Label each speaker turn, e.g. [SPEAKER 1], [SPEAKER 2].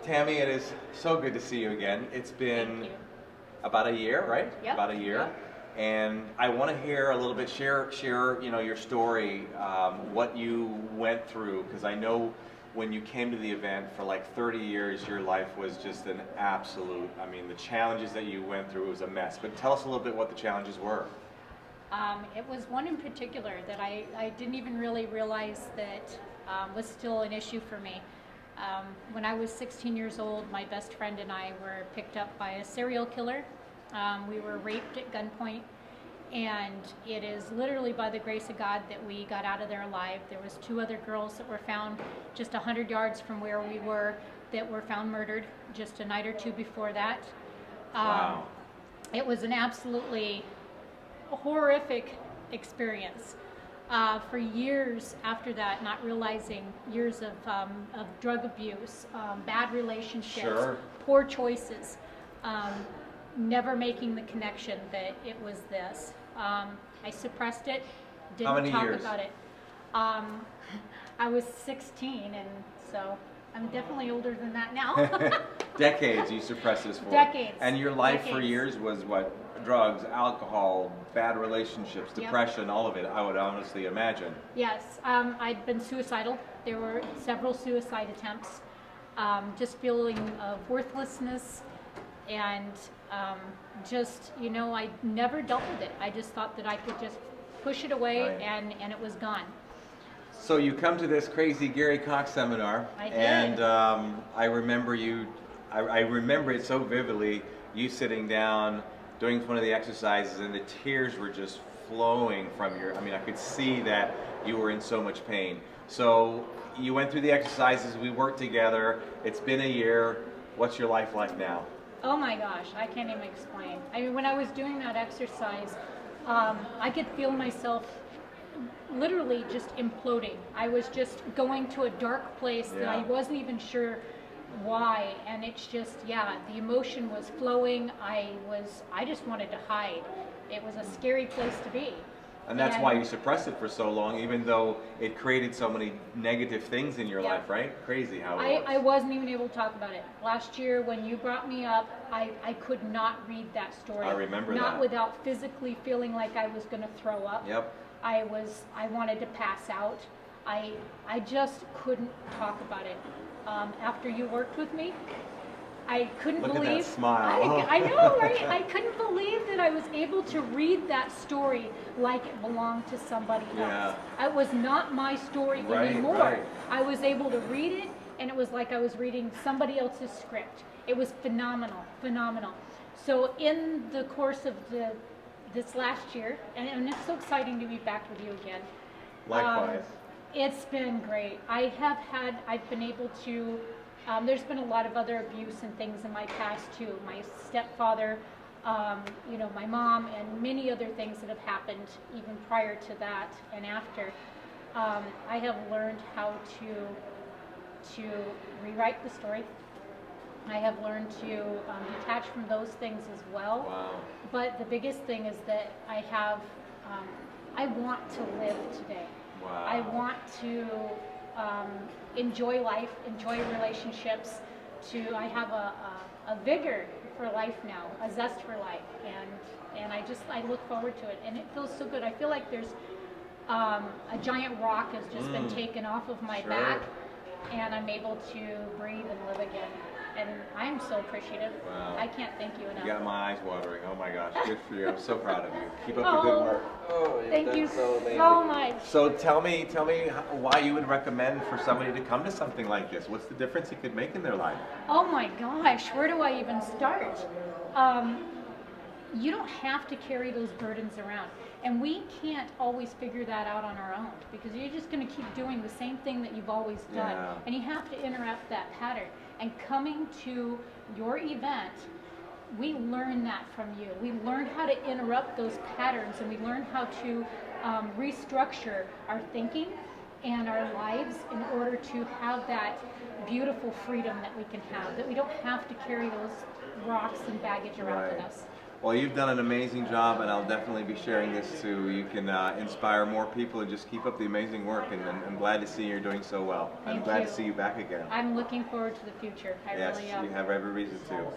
[SPEAKER 1] Tammy, it is so good to see you again. It's been about a year, right?
[SPEAKER 2] Yep.
[SPEAKER 1] About a year.
[SPEAKER 2] Yep.
[SPEAKER 1] And I want to hear a little bit, share, your story, what you went through, because I know when you came to the event for like 30 years, your life was just an absolute, I mean, the challenges that you went through, it was a mess. But tell us a little bit what the challenges were.
[SPEAKER 2] It was one in particular that I didn't even really realize that was still an issue for me. When I was 16 years old, my best friend and I were picked up by a serial killer. We were raped at gunpoint, and it is literally by the grace of God that we got out of there alive. There was 2 other girls that were found just 100 yards from where we were that were found murdered just a night or 2 before that.
[SPEAKER 1] Wow.
[SPEAKER 2] It was an absolutely horrific experience. For years after that, not realizing years of drug abuse, bad relationships,
[SPEAKER 1] Sure.
[SPEAKER 2] poor choices, never making the connection that it was this. I suppressed it,
[SPEAKER 1] How
[SPEAKER 2] didn't
[SPEAKER 1] many
[SPEAKER 2] talk
[SPEAKER 1] years?
[SPEAKER 2] about it. I was 16, and so I'm definitely older than that now.
[SPEAKER 1] Decades you suppressed this for.
[SPEAKER 2] Decades.
[SPEAKER 1] And your life for
[SPEAKER 2] Decades.
[SPEAKER 1] years was what? Drugs, alcohol, bad relationships,
[SPEAKER 2] Yep.
[SPEAKER 1] depression, all of it, I would honestly imagine.
[SPEAKER 2] Yes, I'd been suicidal. There were several suicide attempts. Just feeling of worthlessness, and just, I never dealt with it. I just thought that I could just push it away,
[SPEAKER 1] Right.
[SPEAKER 2] and it was gone.
[SPEAKER 1] So you come to this crazy Gary Cox seminar,
[SPEAKER 2] I did.
[SPEAKER 1] and I remember I remember it so vividly, you sitting down, doing one of the exercises, and the tears were just flowing from I could see that you were in so much pain. So you went through the exercises, we worked together, it's been a year, what's your life like now?
[SPEAKER 2] Oh my gosh, I can't even explain. I mean, when I was doing that exercise, I could feel myself literally just imploding. I was just going to a dark place that I
[SPEAKER 1] Yeah.
[SPEAKER 2] wasn't even sure why, and it's just, the emotion was flowing. I just wanted to hide. It was a scary place to be.
[SPEAKER 1] And that's why you suppressed it for so long, even though it created so many negative things in your
[SPEAKER 2] Yeah.
[SPEAKER 1] life, right? Crazy how it
[SPEAKER 2] I
[SPEAKER 1] works.
[SPEAKER 2] wasn't even able to talk about it. Last year when you brought me up, I could not read that story.
[SPEAKER 1] I remember
[SPEAKER 2] Not
[SPEAKER 1] that.
[SPEAKER 2] without physically feeling like I was going to throw up.
[SPEAKER 1] Yep.
[SPEAKER 2] I wanted to pass out. I just couldn't talk about it. After you worked with me, I couldn't
[SPEAKER 1] Look at
[SPEAKER 2] believe.
[SPEAKER 1] that smile.
[SPEAKER 2] I know, right? I couldn't believe that I was able to read that story like it belonged to somebody else. It was not my story
[SPEAKER 1] Right,
[SPEAKER 2] anymore.
[SPEAKER 1] right.
[SPEAKER 2] I was able to read it, and it was like I was reading somebody else's script. It was phenomenal, phenomenal. So in the course of this last year, and it's so exciting to be back with you again.
[SPEAKER 1] Likewise.
[SPEAKER 2] It's been great. I've been able to, there's been a lot of other abuse and things in my past too. My stepfather, my mom, and many other things that have happened even prior to that and after. I have learned how to rewrite the story. I have learned to detach from those things as well.
[SPEAKER 1] Wow.
[SPEAKER 2] But the biggest thing is that I want to live today.
[SPEAKER 1] Wow.
[SPEAKER 2] I want to enjoy life, enjoy relationships. I have a vigor for life now, a zest for life, and I look forward to it, and it feels so good. I feel like there's a giant rock has just been taken off of my
[SPEAKER 1] Sure.
[SPEAKER 2] back, and I'm able to breathe and live again. And I'm so appreciative.
[SPEAKER 1] Wow.
[SPEAKER 2] I can't thank you enough.
[SPEAKER 1] You got my eyes watering. Oh my gosh, good for you. I'm so proud of you. Keep up the good work. Oh, you've
[SPEAKER 2] Thank
[SPEAKER 1] done
[SPEAKER 2] you
[SPEAKER 1] so amazing.
[SPEAKER 2] so much.
[SPEAKER 1] So tell me why you would recommend for somebody to come to something like this. What's the difference it could make in their life?
[SPEAKER 2] Oh my gosh, where do I even start? You don't have to carry those burdens around. And we can't always figure that out on our own, because you're just going to keep doing the same thing that you've always done.
[SPEAKER 1] Yeah.
[SPEAKER 2] And you have to interrupt that pattern. And coming to your event, we learn that from you. We learn how to interrupt those patterns, and we learn how to restructure our thinking and our lives in order to have that beautiful freedom that we can have, that we don't have to carry those rocks and baggage around with us.
[SPEAKER 1] Well, you've done an amazing job, and I'll definitely be sharing this so you can inspire more people and just keep up the amazing work. And I'm glad to see you're doing so well. I'm
[SPEAKER 2] Thank
[SPEAKER 1] glad
[SPEAKER 2] you.
[SPEAKER 1] to see you back again.
[SPEAKER 2] I'm looking forward to the future. I
[SPEAKER 1] Yes,
[SPEAKER 2] really am.
[SPEAKER 1] you have every reason to.